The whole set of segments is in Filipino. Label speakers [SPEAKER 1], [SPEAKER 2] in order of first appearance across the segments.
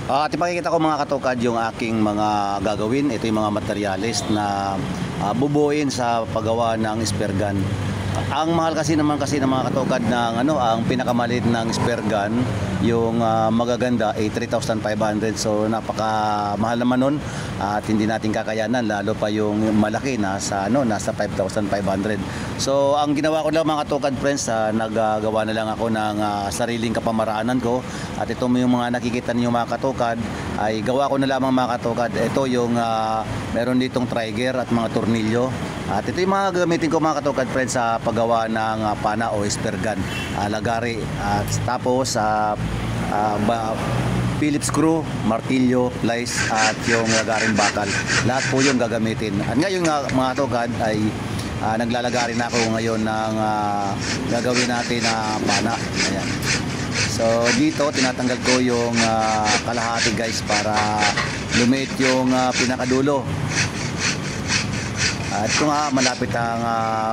[SPEAKER 1] At ipakikita ko mga katukad yung aking mga gagawin. Ito yung mga materyales na bubuuin sa paggawa ng spear gun. Ang mahal kasi naman kasi ng mga katukad ng ang pinakamaliit ng spear gun, yung magaganda ay 3,500. So napaka-mahal naman nun at hindi natin kakayanan, lalo pa yung malaki nasa 5,500. So ang ginawa ko lang mga katukad friends, naggagawa na lang ako ng sariling kapamaraanan ko. At ito yung mga nakikita niyo mga katukad ay gawa ko na lamang mga katukad. Ito yung meron ditong trigger at mga tornilyo. At ito yung mga gagamitin ko mga katukad friends sa paggawa ng pana o spear gun, lagari. At tapos Phillips screw, martilyo, plies at yung lagaring bakal. Lahat po yung gagamitin. At ngayon mga katukad ay naglalagari na ako ngayon ng gagawin natin na pana. Ayan. So dito tinatanggal ko yung kalahati guys para lumit yung pinakadulo. At ito nga malapit ang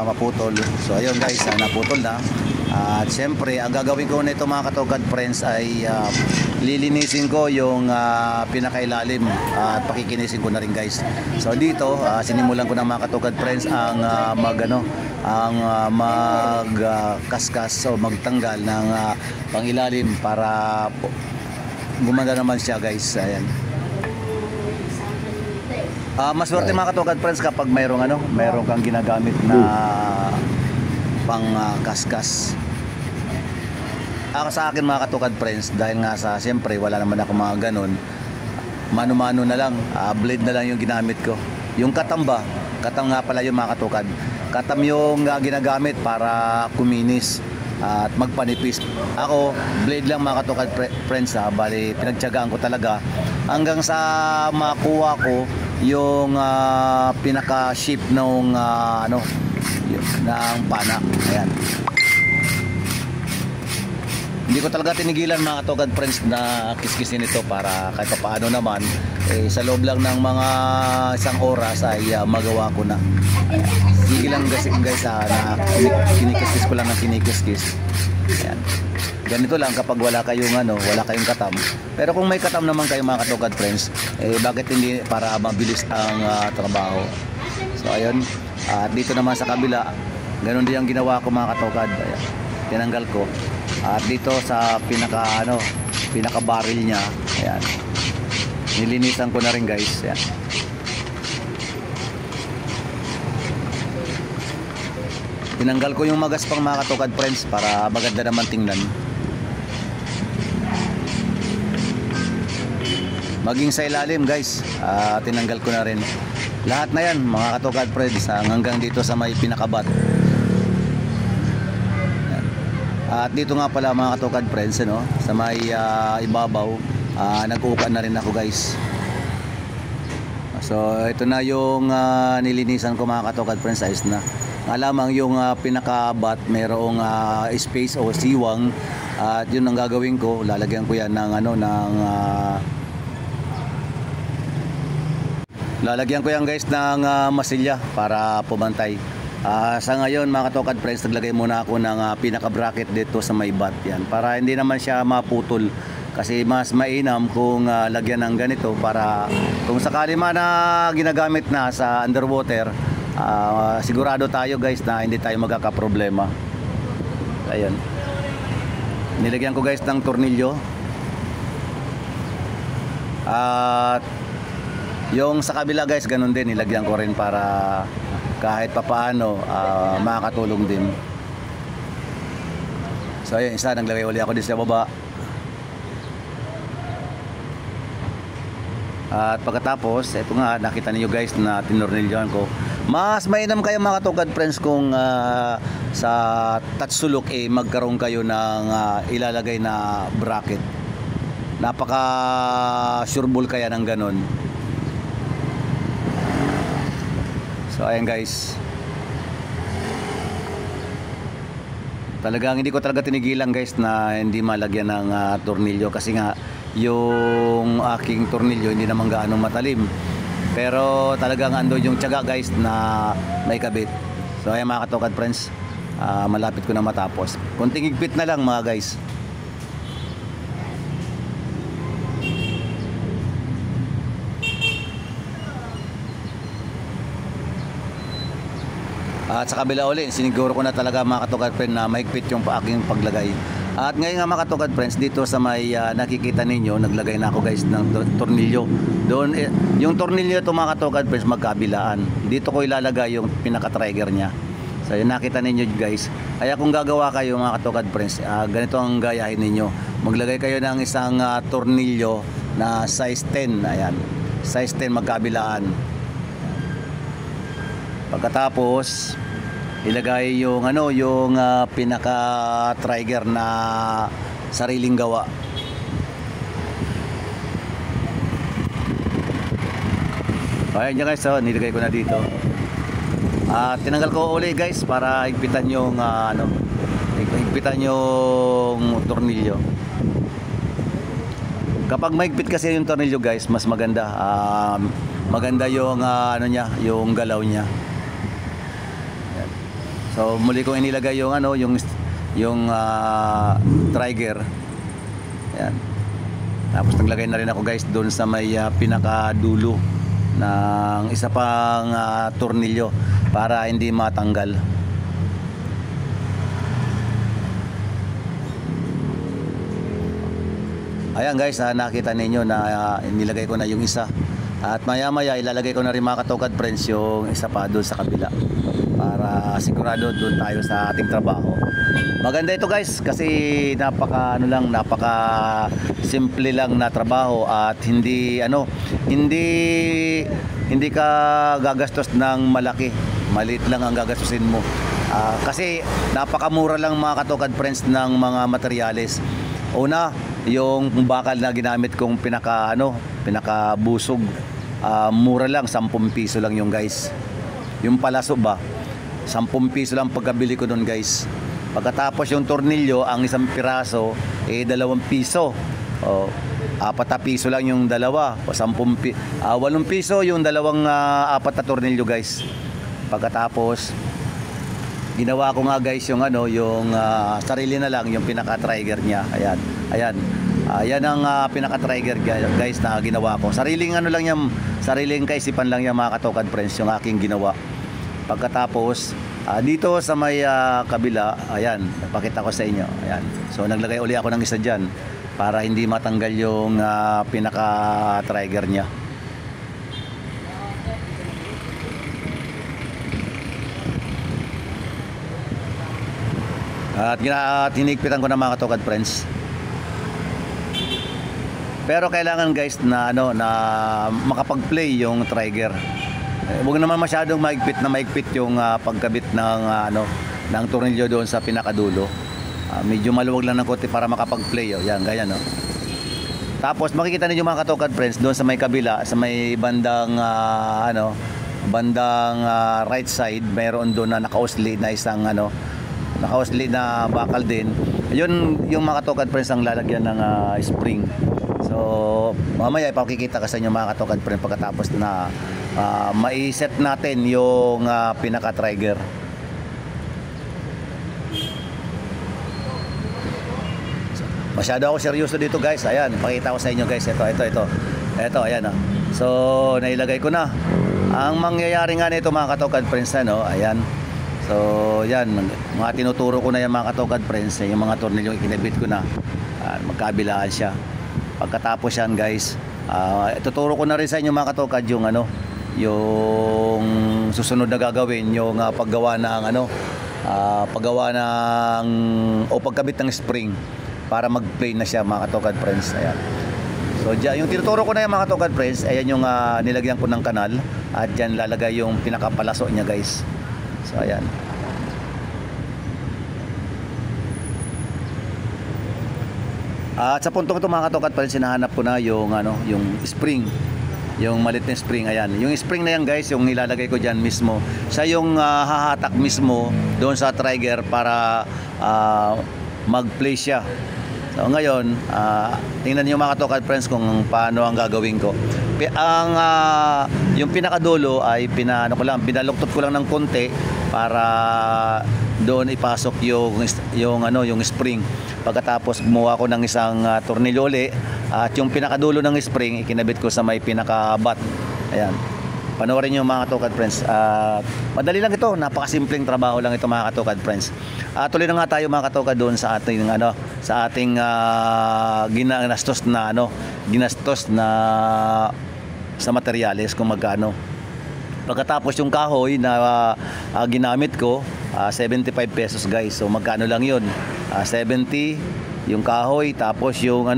[SPEAKER 1] maputol. So ayun guys, naputol na. At syempre ang gagawin ko nito mga katukad friends ay lilinisin ko yung pinakailalim at pakikinisin ko na rin guys. So dito sinimulan ko ng mga katukad friends ang magkaskas o magtanggal ng pangilalim para gumanda naman siya guys. Ayan. Maswerte mga katukad friends kapag mayroong kang ginagamit na pang kaskas. Sa akin mga katukad friends, dahil nga siyempre wala naman ako mga ganun, mano-mano na lang, blade na lang yung ginamit ko. Yung katam nga pala yung mga katukad. Katam yung ginagamit para kuminis at magpanipis. Ako, blade lang mga katukad friends, bali pinagtiyagaan ko talaga hanggang sa makuha ko yung pinaka-shape ng ng pana. Ayan. Hindi ko talaga tinigilan mga katukad friends na kiskisin ito para kahit paano naman sa loob lang ng mga isang oras ay magawa ko na. Sige lang guys na kinikiskis ko lang ng kinikiskis. Ayan. Ganito lang kapag wala kayong katam. Pero kung may katam naman kayo mga katukad friends, bakit hindi, para mabilis ang trabaho. So ayun, dito naman sa kabila, ganun din ang ginawa ko mga katukad. Ayan, tinanggal ko. At dito sa pinaka barrel niya, ayan, nilinisan ko na rin guys. Ayan. Tinanggal ko yung magaspang mga katukad friends para maganda naman tingnan. Maging sa ilalim guys, tinanggal ko na rin. Lahat na yan mga katukad friends, hanggang dito sa may pinakabat. At dito nga pala mga katukad friends, sa may ibabaw, nag-upan na rin ako guys. So ito na yung nilinisan ko mga katukad friends, ayos na. Alamang yung pinakabat mayroong space o siwang, at yun ang gagawin ko, lalagyan ko yan lalagyan ko yan guys ng masilya para pumantay. Sa ngayon mga katukad friends, naglagay muna ako ng pinaka bracket dito sa may bat yan, para hindi naman siya maputol. Kasi mas mainam kung lagyan ng ganito para kung sakali man na ginagamit na sa underwater, sigurado tayo guys na hindi tayo magkakaproblema. Ayan, nilagyan ko guys ng tornilyo. At yung sa kabila guys, ganun din, nilagyan ko rin para kahit papaano makakatulong din. So ayun, isa, naglagay ulit ako din sa baba. At pagkatapos, ito nga, nakita niyo guys na tinornilyohan ko. Mas mainam kayo mga katukad friends kung sa tatsulok magkaroon kayo ng ilalagay na bracket. Napaka sureball kaya ng ganun. So ayan guys, talagang hindi ko talaga tinigilan guys na hindi malagyan ng tornilyo, kasi nga yung aking tornilyo hindi naman gaano matalim, pero talagang ando yung tiyaga guys na may kabit. So ayan mga katukad friends, malapit ko na matapos, kunting higpit na lang mga guys. At sa kabila uli, siniguro ko na talaga mga katugad friend na mahigpit yung aking paglagay. At ngayon nga mga katugad friends, dito sa may nakikita ninyo, naglagay na ako guys ng tornilyo. Doon, yung tornilyo ito mga katugad friends, magkabilaan. Dito ko ilalagay yung pinaka-trigger niya. So yun nakita ninyo guys. Kaya kung gagawa kayo mga katugad friends, ganito ang gayahin ninyo. Maglagay kayo ng isang tornilyo na size 10. Ayan, size 10 magkabilaan. Pagkatapos ilagay yung yung pinaka trigger na sariling gawa. Ayan dyan guys, so, nilagay ko na dito. Tinanggal ko uli guys para higpitan yung higpitan yung tornilyo. Kapag mahigpit kasi yung tornilyo guys, mas maganda. Maganda yung niya, yung galaw niya. So muli kong inilagay yung trigger. Ayan. Tapos naglagay na rin ako guys doon sa may pinakadulo ng isa pang tornilyo para hindi matanggal. Ayan guys, nakita ninyo na nilagay ko na yung isa. At maya maya ilalagay ko na rin mga katugad friends yung isa pa doon sa kabila, para sigurado doon tayo sa ating trabaho. Maganda ito guys kasi napaka simple lang na trabaho at hindi ka gagastos ng malaki. Maliit lang ang gagastusin mo. Kasi napakamura lang mga katugad friends ng mga materyales. Una, yung bakal na ginamit kong pinakabusog, mura lang, 10 piso lang yung guys. Yung palaso ba, 10 piso lang pagkabili ko doon guys. Pagkatapos yung tornilyo, ang isang piraso 2 piso. 4 piso lang yung dalawa. 8 piso yung dalawang 4 na tornilyo guys. Pagkatapos ginawa ko nga guys yung sarili na lang yung pinaka-trigger niya. Ayan. Yan ang pinaka-trigger guys na ginawa ko. Sariling lang yan, sariling kaisipan lang yan mga katugad friends yung aking ginawa. Pagkatapos dito sa may kabila, ayan, napakita ko sa inyo. Ayan. So naglagay uli ako ng isa dyan para hindi matanggal yung pinaka-trigger niya. At hinigpitan ko na mga katugad friends. Pero kailangan guys na makapag-play yung trigger. Huwag naman masyadong maigpit yung pagkabit ng tornilyo doon sa pinakadulo. Medyo maluwag lang ng konti para makapag-play. Yan, ganyan. Tapos makikita niyo mga katugad friends doon sa may kabila, sa may bandang right side, mayroon doon na naka-oscillate na isang naka-oscillate na bakal din. Yun yung mga katugad friends ang lalagyan ng spring. So mamaya ipakikita ko sa inyo mga katugad friends pagkatapos na mai-set natin yung pinaka-trigger. Masyado ako seryoso dito guys. Ayan, pakita ko sa inyo guys. Ito, ayan. So nailagay ko na. Ang mangyayari nga nito mga katugad friends, ayan. So yan, mga tinuturo ko na yung mga katugad friends, yung mga tornilyo ikinabit ko na. Magkabilaan siya. Pagkatapos yan guys, ituturo ko na rin sa inyo mga katugad yung yung susunod na gagawin, yung paggawa ng pagkabit ng spring para mag-play na siya mga katugad friends. Ayan. So yung tinuturo ko na yung mga katugad friends, ayan yung nilagyan ko ng kanal at dyan lalagay yung pinakapalaso niya guys. So ayan. At sa puntong ito mga katugad friends, sinahanap ko na yung spring, yung maliit na spring. Ayan, yung spring na yan guys, yung ilalagay ko dyan mismo, siya yung hahatak mismo doon sa trigger para mag-play siya. So ngayon, tingnan niyo mga katugad friends kung paano ang gagawin ko. Yung pinakadulo ay binaluktot ko lang ng konti para doon ipasok yung spring. Pagkatapos gumawa ko ng isang tornilyo uli at yung pinakadulo ng spring ikinabit ko sa may pinaka-bat. Ayan. panoorin nyo mga katokad friends. Madali lang ito, napakasimpleng trabaho lang ito mga katokad friends. Tuloy na nga tayo mga katokad doon sa ating ginastos na sa materyales kung magkano. Pagkatapos yung kahoy na ginamit ko, 75 pesos guys. So magkano lang yun? 70 yung kahoy, tapos yung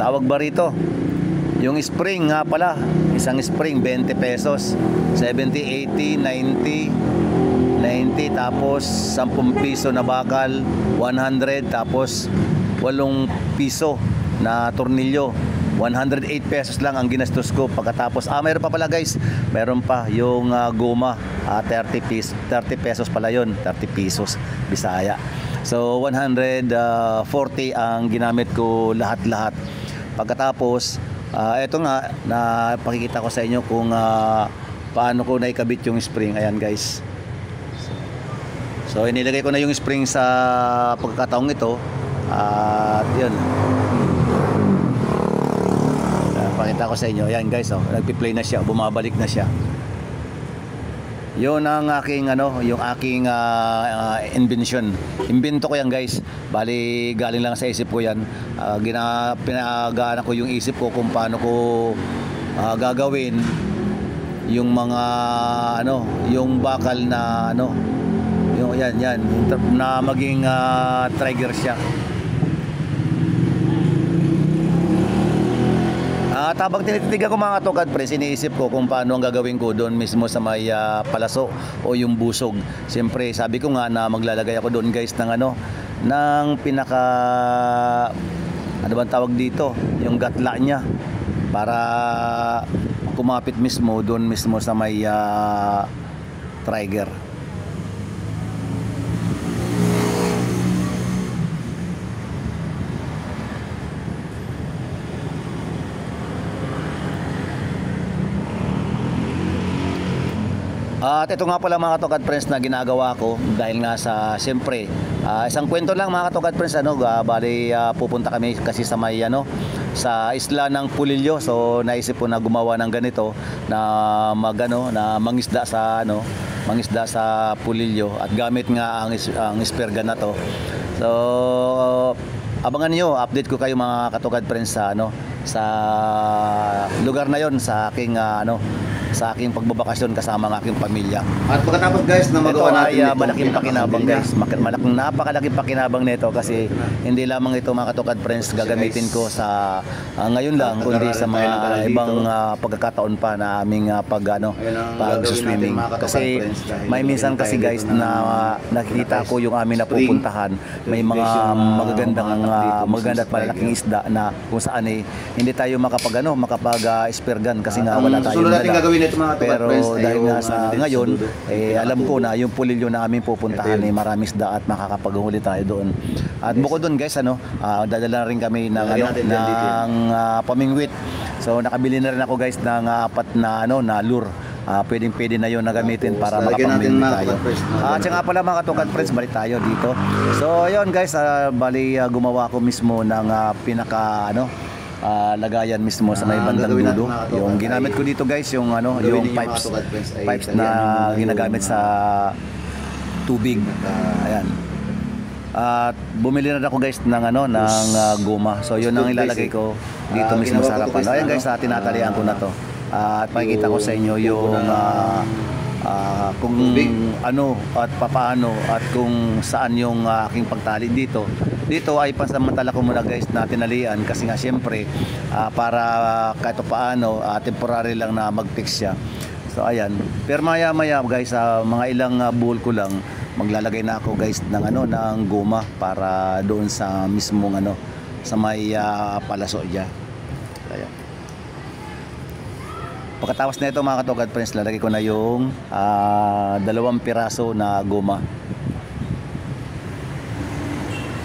[SPEAKER 1] tawag ba rito? Yung spring nga pala, isang spring 20 pesos. 70, 80, 90, tapos 10 piso na bakal, 100, tapos 8 piso na tornilyo. 108 pesos lang ang ginastos ko. Pagkatapos, mayroon pa pala guys, meron pa yung goma, 30 pesos pala yun, 30 pesos Bisaya. So 140 ang ginamit ko lahat-lahat. Pagkatapos, eto nga, napakikita ko sa inyo kung paano ko naikabit yung spring. Ayan guys. So inilagay ko na yung spring sa pagkakataong ito. At yun, pakita ko sa inyo. Ayan guys, nagpi-play na siya, bumabalik na siya. Yun ang aking yung aking invention. Imbento ko yan guys. Bali galing lang sa isip ko yan. Pinagana ko yung isip ko kung paano ko gagawin yung mga yung bakal na yung yan na maging trigger siya. Tabang tinititigan ko mga katokad friends, iniisip ko kung paano ang gagawin ko doon mismo sa may palaso o yung busog. Siyempre sabi ko nga na maglalagay ako doon guys ng ng pinaka bang tawag dito, yung gatla niya, para kumapit mismo doon mismo sa may trigger. At ito nga pala mga katokad friends na ginagawa ko dahil nga sa siyempre isang kwento lang mga katokad friends, bali pupunta kami kasi sa may sa isla ng Pulillo. So naisip ko na gumawa ng ganito na na mangisda sa mangisda sa Pulillo at gamit nga ang isperga na to. So abangan niyo, update ko kayo mga katokad friends sa sa lugar na yon, sa aking sa aking pagbabakasyon kasama ng aking pamilya. At pagkatapos guys na magawa natin malaking pakinabang guys, napakalaking pakinabang nito kasi hindi lamang ito mga katokad friends gagamitin ko sa ngayon lang, kundi sa mga ibang pagkakataon pa na aming pag-swimming. Kasi may minsan kasi guys na nakikita ko yung aming napupuntahan, may mga magagandang magaganda at malalaking isda na kung saan hindi tayo makapag-ispergan kasi nga wala tayong dala. Pero dahil nga sa ngayon alam ko na yung Pulilyo na aming pupuntahan maraming isda at makakapaghuli tayo doon. At bukod doon guys dadala rin kami ng pamingwit. So nakabili na rin ako guys ng 4 na lure. Pwede na yun na gamitin para makapamingwit tayo. At nga pala mga katokad friends, balik tayo dito. So ayun guys, bali gumawa ko mismo ng pinaka lagayan mismo sa may bandang dulo. Yung ginamit ko dito guys, yung yung pipes na ginagamit sa tubig. Ayan. At bumili na ako guys ng goma. So yun ang ilalagay ko dito mismo sa harapan. Ayan guys, tinatalian ko na to. At makikita ko sa inyo yung kung at papaano at kung saan yung aking pagtali dito. Dito ay pansamantala ko muna guys na tinalian kasi nga siyempre para kahit paano temporary lang na mag-fix siya. So ayan. Pero maya guys, mga ilang buhol ko lang maglalagay na ako guys ng ng goma para doon sa mismong sa may palaso diyan. Ayan. Pagkatapos na ito mga katokad friends, lalagay ko na yung 2 piraso na goma.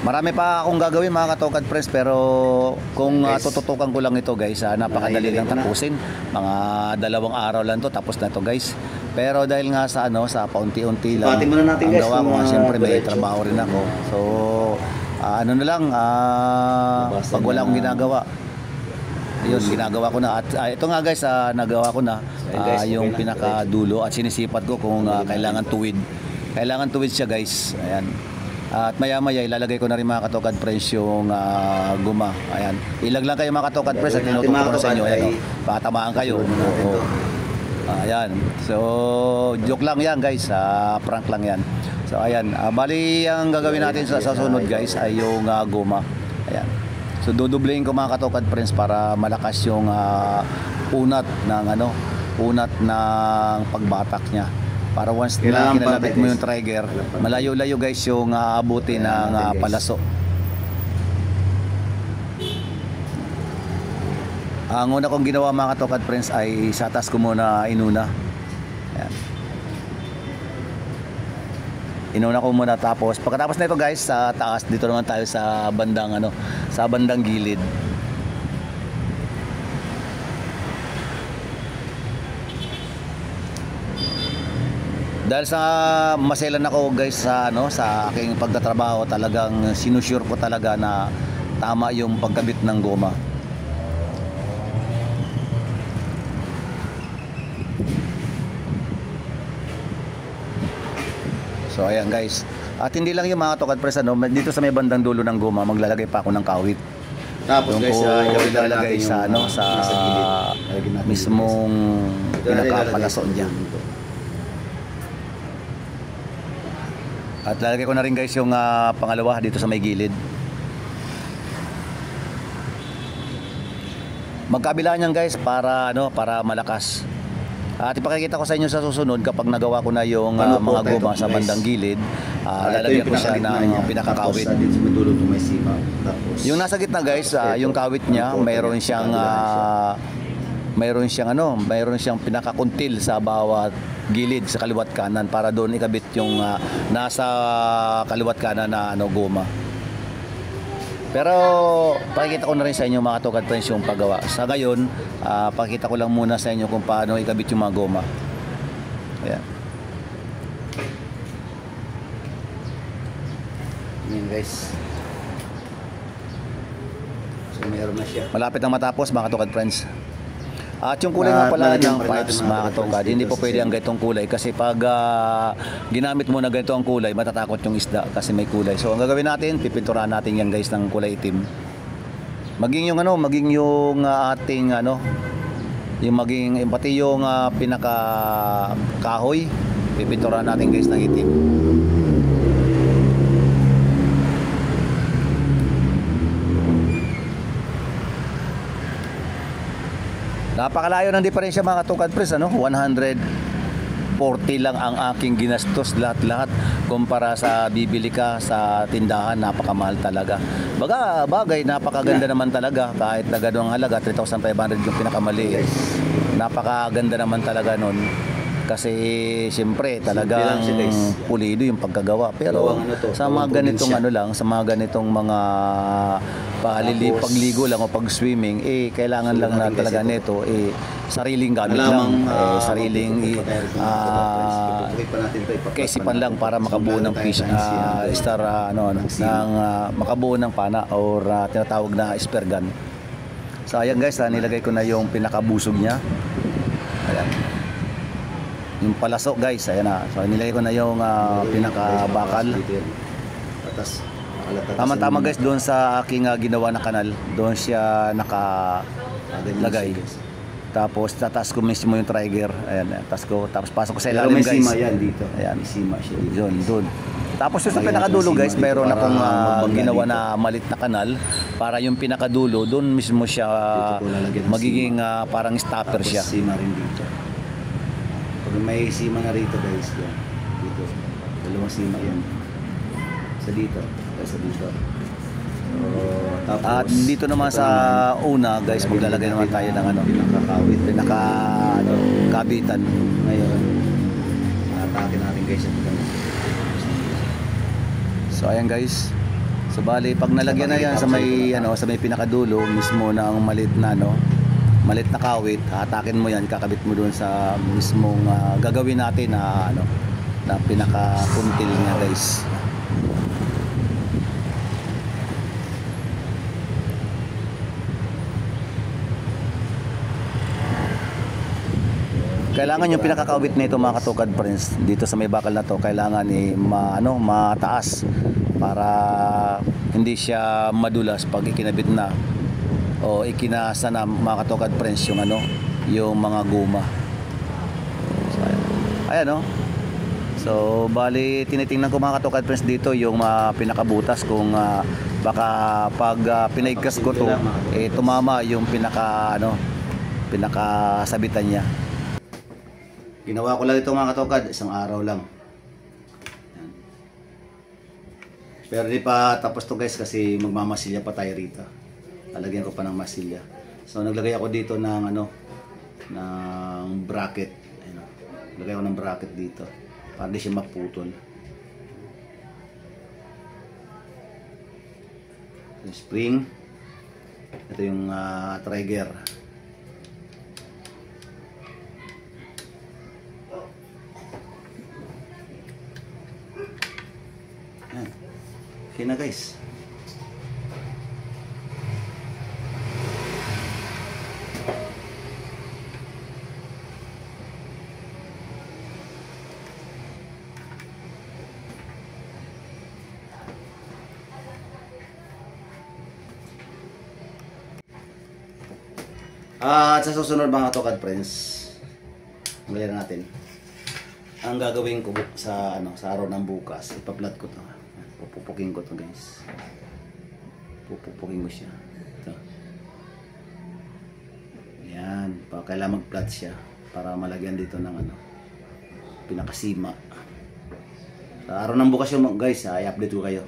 [SPEAKER 1] Marami pa akong gagawin mga katokad friends, pero kung tututukan ko lang ito guys, napakadali lang tapusin. Mga 2 araw lang to tapos na to guys. Pero dahil nga sa sa paunti-unti lang ang gawa ko, siyempre may trabaho rin ako. So na lang pag wala akong ginagawa, Yun, ginagawa ko na. At ito nga guys, nagawa ko na yung pinakadulo at sinisipat ko kung kailangan tuwid. Kailangan tuwid siya guys. Ayan. At maya-maya ilalagay ko na rin mga katokad friends yung guma. Ayan. Ilag lang kayo mga katokad friends at tinuturo ko sa inyo. Ayan, patamaan kayo. Oo. Ayan. So, joke lang yan guys. Prank lang yan. So, ayan. Bali, ang gagawin natin sa sunod guys ay yung guma. Ayan. So dudublehin ko mga katokad friends para malakas yung unat ng pagbatak niya. Para once na kinalapit mo yung trigger, malayo-layo guys yung aabuti ng palaso. Ang una kong ginawa mga katokad friends ay sa taas ko muna inuna. Ayan. Inuna ko muna, tapos pagkatapos na ito guys, sa taas dito naman tayo sa bandang gilid. Dahil sa maselan ako guys sa aking pagtatrabaho, talagang sinusure ko talaga na tama yung pagkabit ng goma. So ayan guys. At hindi lang yung mga katokad friends, dito sa may bandang dulo ng goma maglalagay pa ako ng kawit.
[SPEAKER 2] Tapos guys,
[SPEAKER 1] ilalagay sa mismong pinakapalaso niya. At lalagay ko na rin guys yung pangalawa dito sa may gilid. Magkabila niyan guys para malakas. At ipakikita ko sa inyo sa susunod kapag nagawa ko na yung mga goma sa bandang gilid, lalagyan ko siya ng pinakakawit. Yung nasa gitna guys, yung kawit niya, mayroon siyang pinakakuntil sa bawat gilid sa kaliwat kanan para doon ikabit yung nasa kaliwat kanan na goma. Pero pakikita ko na rin sa inyo mga katokad friends yung paggawa. Sa ngayon, pakikita ko lang muna sa inyo kung paano ikabit yung mga goma. Ayan.
[SPEAKER 2] Ayan guys. So mayroon na siya.
[SPEAKER 1] Malapit na matapos mga katokad friends. At yung kulay nga pala ng pipes mga katokad, hindi po pwede ang ganitong kulay kasi pag ginamit mo na ganito ang kulay, matatakot yung isda kasi may kulay. So ang gagawin natin, pipinturahan natin yan guys ng kulay itim. Maging yung ating pati yung pinaka kahoy, pipinturahan natin guys ng itim. Napakalayo ng diferensya mga katokad friends, 140 lang ang aking ginastos lahat-lahat kumpara sa bibili ka sa tindahan, napakamahal talaga. Bagay, napakaganda naman talaga kahit na ganung halaga, 3,500 yung pinakamaliit. Napakaganda naman talaga nun. Kasi siyempre talagang pulido yung pagkagawa. Pero sa mga ganitong sa mga ganitong mga pagligo lang o pag-swimming, kailangan lang na talaga nito sariling gamit lang, sariling kaisipan lang para makabuo ng fish makabuo ng pana or tinatawag na spear gun. So ayan guys, nilagay ko na yung pinakabusog niya. Ayan. Yung palaso guys, ayan na. So nilagay ko na yung pinakabakal. Tama-tama guys, doon sa aking ginawa na kanal, doon siya nakalagay. Tapos tataas ko mismo yung trigger. Ayan, tapos pasok ko sa ilalim guys.
[SPEAKER 2] May sima yan dito.
[SPEAKER 1] Ayan,
[SPEAKER 2] sima siya dito.
[SPEAKER 1] Doon. Tapos yung sa pinakadulo guys, mayroon akong ginawa na malit na kanal para yung pinakadulo, doon mismo siya magiging parang stopper siya.
[SPEAKER 2] Sima rin dito. Pag may sima na rito guys, yan. Dito. Dalawang sima yan. Sa dito. Sa dito. Tapos,
[SPEAKER 1] at dito naman sa una guys, maglalagay naman tayo ng
[SPEAKER 2] pinakakawit,
[SPEAKER 1] kabitan.
[SPEAKER 2] Ngayon, atake natin guys ito.
[SPEAKER 1] So ayan guys. So bali pag nalagyan na yan sa may pinakadulo mismo ng malit na kawit, hatakin mo yan, kakabit mo doon sa mismong gagawin natin na pinaka-puntil niya guys. Kailangan yung pinakakawit nito mga katukad friends dito sa may bakal na to, kailangan mataas para hindi siya madulas pag ikinabit na o ikinasa na mga katukad friends yung yung mga guma. So, ayan no. So bali tinitingnan ko mga katukad friends dito yung pinakabutas kung baka pag pinaigkas ko to tumama yung pinakasabitan niya. Ginawa ko lang ito mga katukad, isang araw lang. Yan. Pero di pa tapos to guys kasi magmamasilya pa tayo rito. Lalagyan ko pa ng masilya. So naglagay ako dito ng ng bracket. Ayun. Naglagay ako ng bracket dito para di siya maputol. Spring. Ito yung trigger. Okay na guys. At sa susunod mga katukad friends, ngayon natin ang gagawin ko sa araw ng bukas, ipaplat ko to. Pupupukin ko to guys. Pupupukin ko siya. Ito. Yan, kailangan mag-plat siya para malagyan dito ng pinakasima. Sa araw ng bukas yung guys, i-update ko kayo.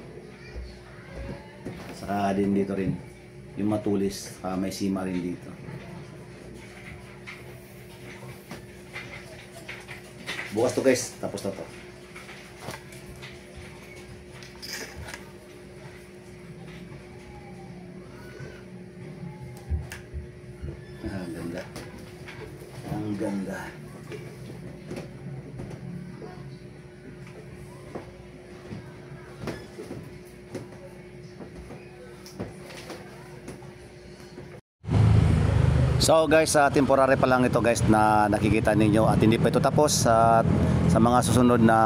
[SPEAKER 1] Saka din dito rin yung matulis, may sima rin dito. Bukas to guys, tapos na to. Ang ganda. Ang ganda. So guys, temporary pa lang ito guys na nakikita ninyo at hindi pa ito tapos sa mga susunod na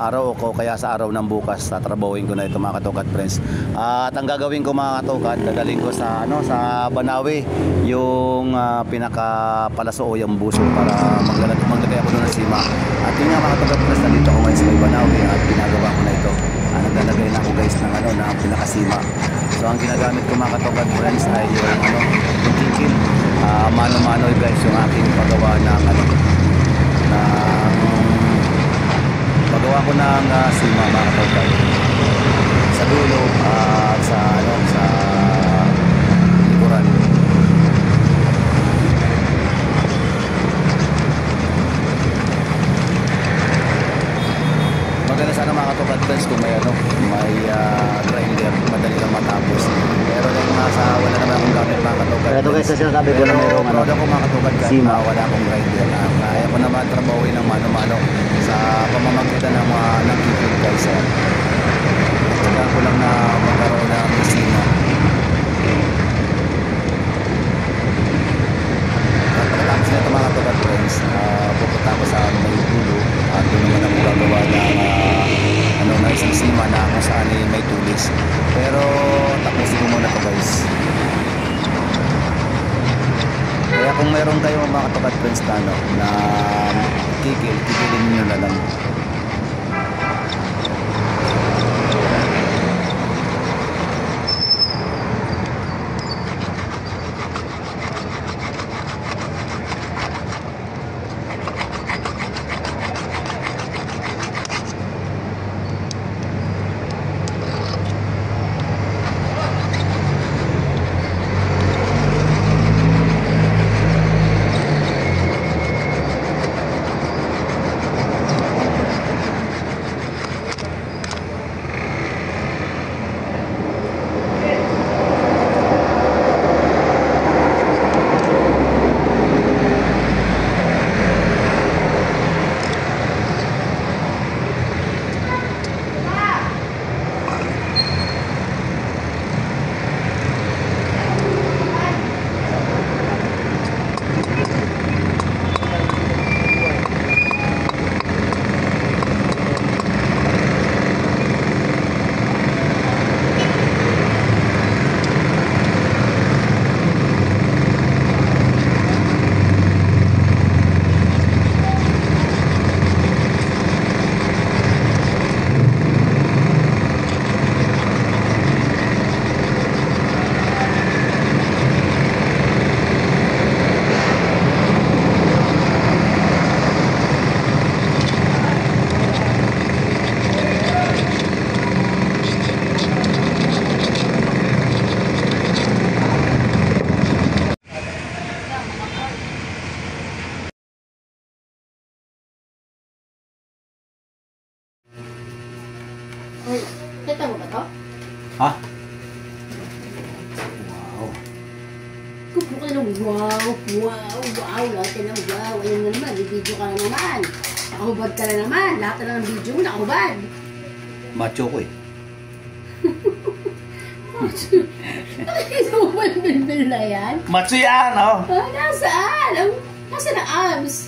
[SPEAKER 1] araw o kaya sa araw ng bukas tatrabahuin ko na ito mga katukad friends. At ang gagawin ko mga katukad, dadalhin ko sa Banawi yung pinakapalaso o yung buso para maglagay ako doon ng sima. At yun nga mga katukad friends, nandito ako ngayon sa Banawi at ginagawa ko na ito. Naglalagay na ako guys ng ng pinakasima. So ang ginagamit ko mga katukad friends ay yung kikil. Mano-mano guys yung aking paggawa ng paggawa ko ng sima mga katukad sa dulo at sa likuran. Maganda sana mga katukad friends kung may grinder, madali lang matapos. Pero yung wala naman akong gamit mga katukad.
[SPEAKER 2] Ito guys, sinasabi ko na mayroong
[SPEAKER 1] proud ako mga katukad kahit
[SPEAKER 2] sima.
[SPEAKER 1] wala akong grinder. Kaya ko naman trabahuin ng mano-mano sa pamamagitan ng kikil guys. Kailangan ko lang na magkaroon ng sima. Pagkatapos na ito mga katukad friends, pupunta ko sa may dulo at doon naman ako gagawa ng isang sima na kung saan may tulis. Pero tapusin ko muna ito guys. Kaya kung meron kayo mga katukad friends na kikilin nyo na lang.
[SPEAKER 3] Kupo ka ng wow, wow, wow, lahat ka ng wow. Ayun na naman, video ka na naman. Nakahubad ka na naman. Lahat na ng video mo, nakahubad.
[SPEAKER 1] Macho ko eh.
[SPEAKER 3] Nakikita mo ba yung bilbil na yan?
[SPEAKER 1] Macho yan, oh!
[SPEAKER 3] Ah, nasaan? Nasaan ang abs?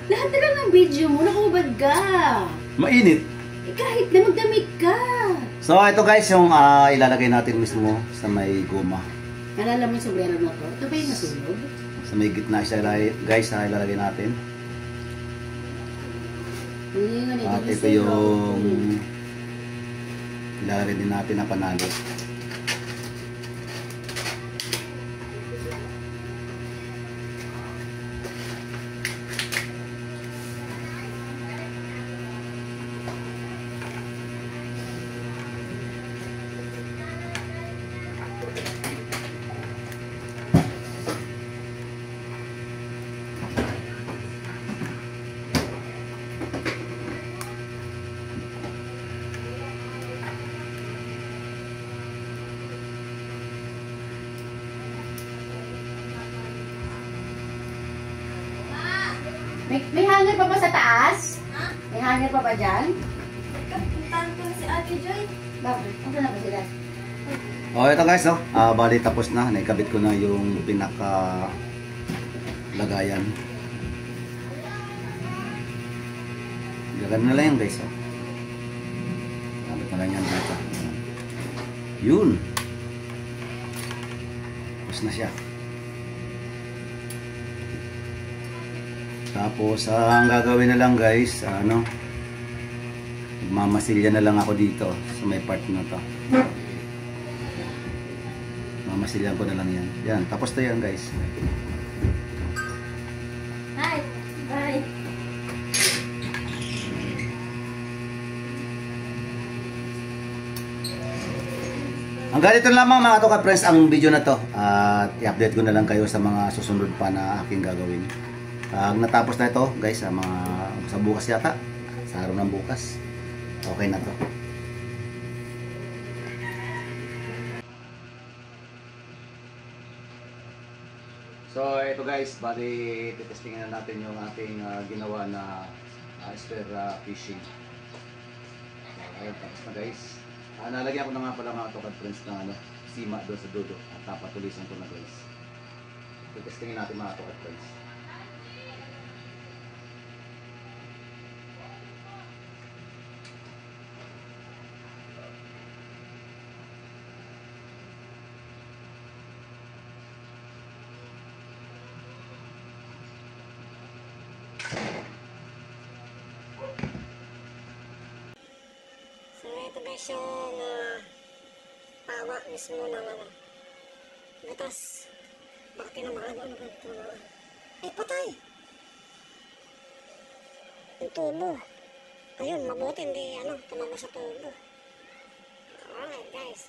[SPEAKER 3] Lahat na lang ng video mo, nakahubad ka.
[SPEAKER 1] Mainit.
[SPEAKER 3] Eh, kahit na magdamit ka.
[SPEAKER 1] So ito guys yung ilalagay natin mismo sa may goma.
[SPEAKER 3] Nalala mo yung sombrero na to? Ito ba yung nasunog?
[SPEAKER 1] Sa may gitna siya guys na ilalagay natin. At ito yung ilalagay din natin na panalo.
[SPEAKER 3] May hanger pa ba sa taas?
[SPEAKER 4] Ha?
[SPEAKER 3] May hanger pa ba dyan?
[SPEAKER 4] Puntahan ko si Ate Joy.
[SPEAKER 3] Bakit? Ano na ba sila?
[SPEAKER 1] Oh, ito guys, oh. Bali tapos na. Naikabit ko na yung pinaka lagayan. Gagano na lang yan guys, oh. Kabit na lang yan dito. Yun. Tapos na siya. Tapos, ang gagawin na lang guys, mamasilya na lang ako dito sa may part na to. Mamasilyan ko na lang yan. Yan, tapos na yan guys.
[SPEAKER 4] Hi. Bye.
[SPEAKER 1] Ang ganito lamang mga Toka Friends ang video na to. At i-update ko na lang kayo sa mga susunod pa na aking gagawin. Pag natapos na ito guys, sa bukas yata, sa araw ng bukas, okay na to. So ito guys, bali titestingin na natin yung ating ginawa na spear fishing. So ayun, tapos na guys. Nalagyan ko na nga pala mga Toka Friends na sima doon sa dulo at papatulisan ko na guys. Titestingin natin mga Toka Friends.
[SPEAKER 4] So, ito guys yung pawa mismo ng gatas. Bakit tinamaan ano ito? Ay, patay! Yung tubo. Ayun, mabuti hindi tumama sa tubo. Alright guys.